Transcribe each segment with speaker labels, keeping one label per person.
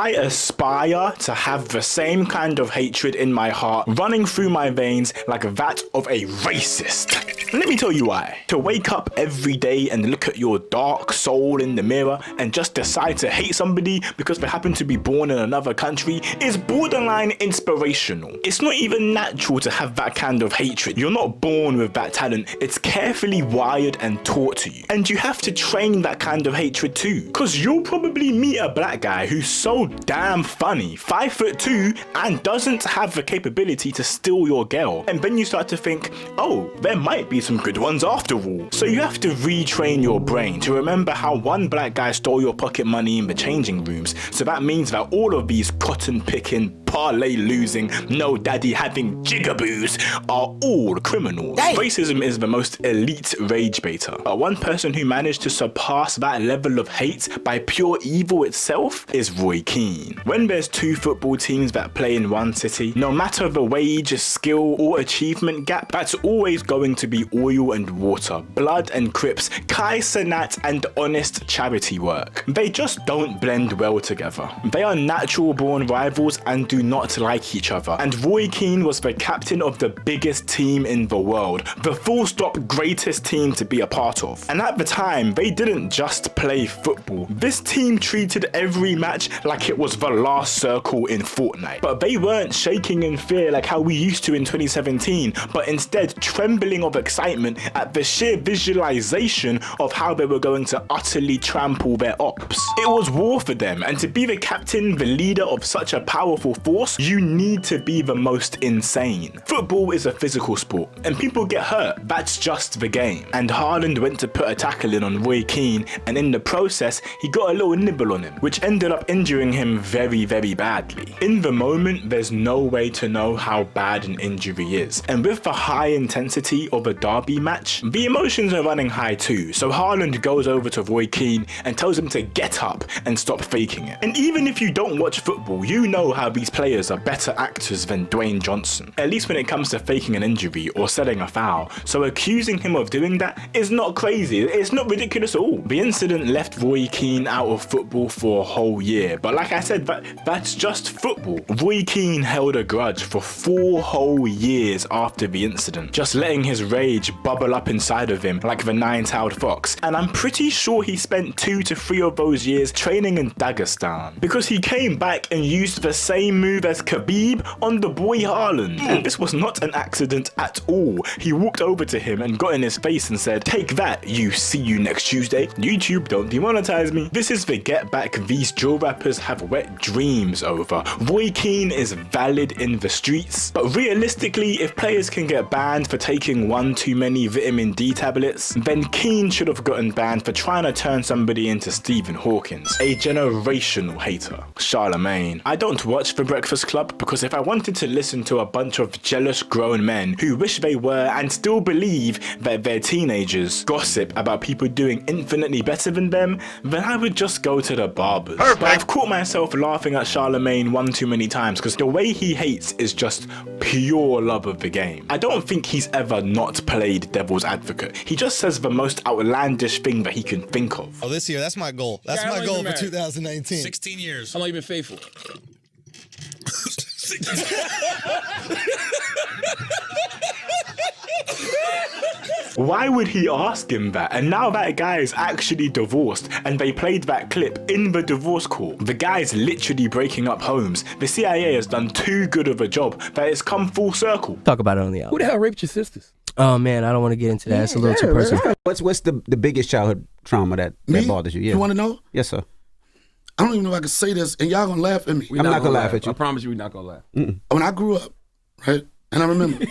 Speaker 1: I aspire to have the same kind of hatred in my heart running through my veins like that of a racist. Let me tell you why. To wake up every day and look at your dark soul in the mirror and just decide to hate somebody because they happen to be born in another country is borderline inspirational. It's not even natural to have that kind of hatred. You're not born with that talent. It's carefully wired and taught to you. And you have to train that kind of hatred too. Because you'll probably meet a black guy who's so damn funny, 5'2", and doesn't have the capability to steal your girl. And then you start to think, oh, there might be some good ones after all. So you have to retrain your brain to remember how one black guy stole your pocket money in the changing rooms. So that means that all of these cotton picking, parlay losing, no daddy having jigaboos are all criminals. Dang. Racism is the most elite rage baiter. But one person who managed to surpass that level of hate by pure evil itself is Roy Keane. When there's two football teams that play in one city, no matter the wage, skill or achievement gap, that's always going to be oil and water, blood and crips, Kai Cenat and honest charity work. They just don't blend well together. They are natural born rivals and do not like each other. And Roy Keane was the captain of the biggest team in the world, the full stop greatest team to be a part of. And at the time, they didn't just play football. This team treated every match like it was the last circle in Fortnite. But they weren't shaking in fear like how we used to in 2017, but instead trembling of excitement at the sheer visualization of how they were going to utterly trample their ops. It was war for them, and to be the captain, the leader of such a powerful force, you need to be the most insane. Football is a physical sport, and people get hurt. That's just the game. And Haaland went to put a tackle in on Roy Keane, and in the process, he got a little nibble on him, which ended up injuring him very, very badly. In the moment, there's no way to know how bad an injury is. And with the high intensity of a derby match, the emotions are running high too. So Haaland goes over to Roy Keane and tells him to get up and stop faking it. And even if you don't watch football, you know how these players are better actors than Dwayne Johnson, at least when it comes to faking an injury or setting a foul. So accusing him of doing that is not crazy. It's not ridiculous at all. The incident left Roy Keane out of football for a whole year. But like I said, that's just football. Roy Keane held a grudge for 4 whole years after the incident, just letting his rage bubble up inside of him like the nine-tailed fox. And I'm pretty sure he spent 2 to 3 of those years training in Dagestan, because he came back and used the same move as Khabib on the boy Haaland. And this was not an accident at all. He walked over to him and got in his face and said, "Take that, you see you next Tuesday. YouTube, don't demonetize me." This is the get back these drill rappers have wet dreams over. Roy Keane is valid in the streets, but realistically, if players can get banned for taking 1 too many vitamin D tablets, then Keane should have gotten banned for trying to turn somebody into Stephen Hawkins, a generational hater. Charlemagne. I don't watch The Breakfast Club because if I wanted to listen to a bunch of jealous grown men who wish they were and still believe that they're teenagers gossip about people doing infinitely better than them, then I would just go to the barbers. Perfect. But I've caught myself laughing at Charlemagne 1 too many times because the way he hates is just pure love of the game. I don't think he's ever not played devil's advocate. He just says the most outlandish thing that he can think of.
Speaker 2: Oh, this year, that's my goal. That's my goal for 2019.
Speaker 3: 16 years.
Speaker 4: How long you been faithful?
Speaker 1: Why would he ask him that? And now that guy is actually divorced and they played that clip in the divorce court. The guy's literally breaking up homes. The CIA has done too good of a job that it's come full circle.
Speaker 5: Talk about it on the album.
Speaker 4: Who the hell raped your sisters?
Speaker 5: Oh man, I don't want to get into that. It's a little too personal.
Speaker 6: What's the biggest childhood trauma that bothers you? Yeah.
Speaker 7: You want to know?
Speaker 6: Yes, sir.
Speaker 7: I don't even know if I can say this, and y'all gonna laugh at me.
Speaker 6: I'm not gonna laugh at you.
Speaker 4: I promise you we're not gonna laugh.
Speaker 7: When I grew up, right, and I remember.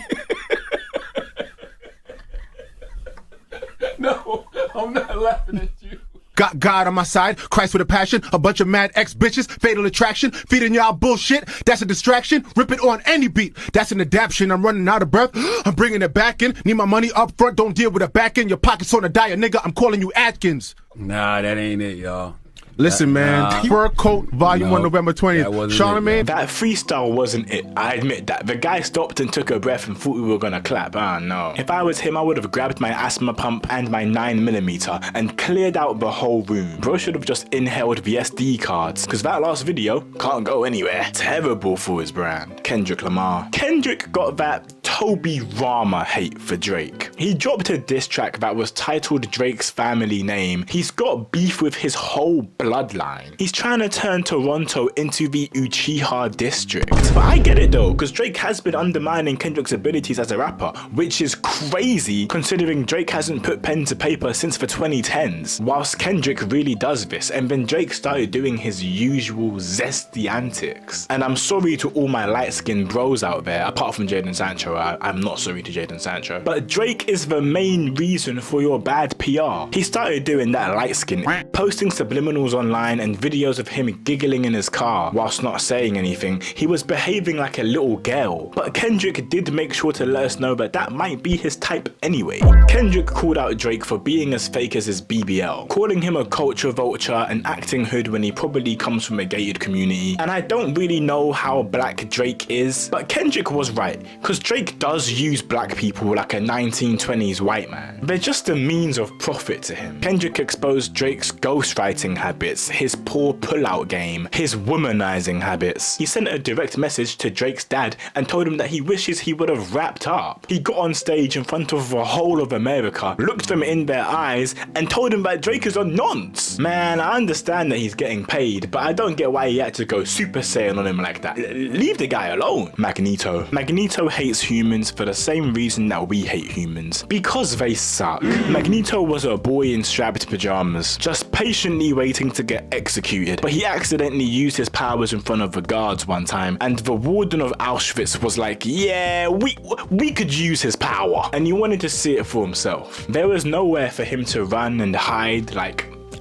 Speaker 4: No, I'm not laughing at you.
Speaker 8: Got God on my side, Christ with a passion, a bunch of mad ex-bitches, fatal attraction, feeding y'all bullshit, that's a distraction, rip it on any beat, that's an adaption, I'm running out of breath, I'm bringing it back in, need my money up front, don't deal with a back end, your pockets on a diet, nigga, I'm calling you Atkins.
Speaker 4: Nah, that ain't it, y'all.
Speaker 8: Listen, man. Fur Coat, Volume 1, November
Speaker 4: that
Speaker 8: 20th.
Speaker 4: wasn't
Speaker 8: Charlemagne.
Speaker 1: That freestyle wasn't it. I admit that. The guy stopped and took a breath and thought we were gonna clap. Ah, no. If I was him, I would have grabbed my asthma pump and my 9mm and cleared out the whole room. Bro should have just inhaled the SD cards, because that last video can't go anywhere. Terrible for his brand. Kendrick Lamar. Kendrick got that Toby Rama hate for Drake. He dropped a diss track that was titled Drake's family name. He's got beef with his whole bloodline. He's trying to turn Toronto into the Uchiha district. But I get it though, because Drake has been undermining Kendrick's abilities as a rapper, which is crazy considering Drake hasn't put pen to paper since the 2010s, whilst Kendrick really does this, and then Drake started doing his usual zesty antics. And I'm sorry to all my light-skinned bros out there, apart from Jaden Sancho. I'm not sorry to Jaden Sancho. But Drake is the main reason for your bad PR. He started doing that light skin, posting subliminals online and videos of him giggling in his car whilst not saying anything. He was behaving like a little girl. But Kendrick did make sure to let us know that that might be his type anyway. Kendrick called out Drake for being as fake as his BBL, calling him a culture vulture and acting hood when he probably comes from a gated community. And I don't really know how black Drake is, but Kendrick was right, because Drake does use black people like a 1920s white man. They're just a means of profit to him. Kendrick exposed Drake's ghostwriting habits, his poor pullout game, his womanizing habits. He sent a direct message to Drake's dad and told him that he wishes he would have wrapped up. He got on stage in front of the whole of America, looked them in their eyes and told him that Drake is a nonce. Man, I understand that he's getting paid, but I don't get why he had to go Super Saiyan on him like that. Leave the guy alone. Magneto. Magneto hates humans for the same reason that we hate humans. Because they suck. Magneto was a boy in strapped pajamas, just patiently waiting to get executed, but he accidentally used his powers in front of the guards one time, and the warden of Auschwitz was like, yeah, we could use his power, and he wanted to see it for himself. There was nowhere for him to run and hide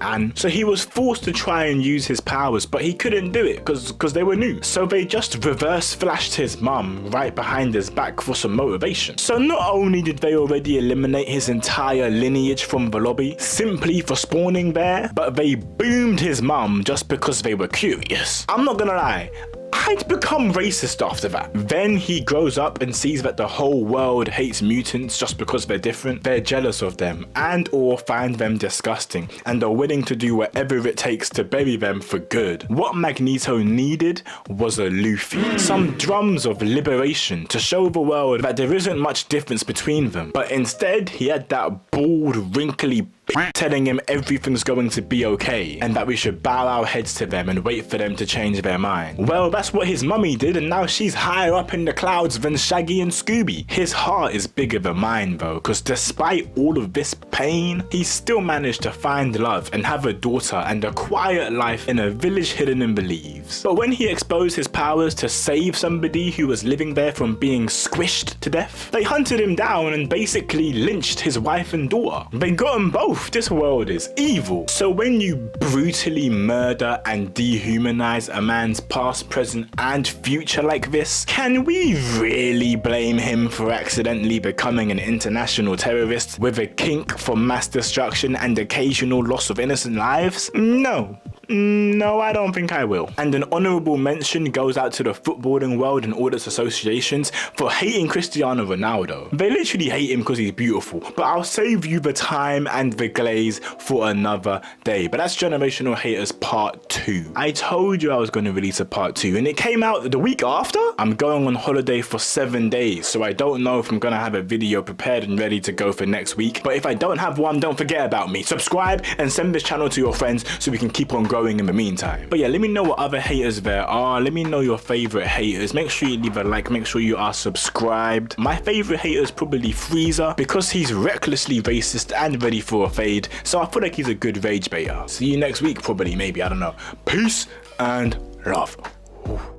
Speaker 1: and so he was forced to try and use his powers, but he couldn't do it because they were new. So they just reverse flashed his mum right behind his back for some motivation. So not only did they already eliminate his entire lineage from the lobby simply for spawning there, but they boomed his mum just because they were curious. I'm not gonna lie, I'd become racist after that. Then he grows up and sees that the whole world hates mutants just because they're different. They're jealous of them and or find them disgusting and are willing to do whatever it takes to bury them for good. What Magneto needed was a Luffy. Some drums of liberation to show the world that there isn't much difference between them. But instead, he had that bald, wrinkly telling him everything's going to be okay and that we should bow our heads to them and wait for them to change their mind. Well, that's what his mummy did, and now she's higher up in the clouds than Shaggy and Scooby. His heart is bigger than mine though, because despite all of this pain, he still managed to find love and have a daughter and a quiet life in a village hidden in the leaves. But when he exposed his powers to save somebody who was living there from being squished to death, they hunted him down and basically lynched his wife and daughter. They got them both. This world is evil. So when you brutally murder and dehumanize a man's past, present, and future like this, can we really blame him for accidentally becoming an international terrorist with a kink for mass destruction and occasional loss of innocent lives? No, I don't think I will. And an honourable mention goes out to the footballing world and all its associations for hating Cristiano Ronaldo. They literally hate him because he's beautiful, but I'll save you the time and the glaze for another day. But that's Generational Haters Part 2. I told you I was going to release a Part 2 and it came out the week after. I'm going on holiday for 7 days, so I don't know if I'm going to have a video prepared and ready to go for next week. But if I don't have one, don't forget about me. Subscribe and send this channel to your friends so we can keep on growing in the meantime. But yeah, let me know what other haters there are. Let me know your favorite haters. Make sure you leave a like. Make sure you are subscribed. My favorite hater is probably Freezer because he's recklessly racist and ready for a fade. So I feel like he's a good rage baiter. See you next week, probably, maybe. I don't know. Peace and love. Ooh.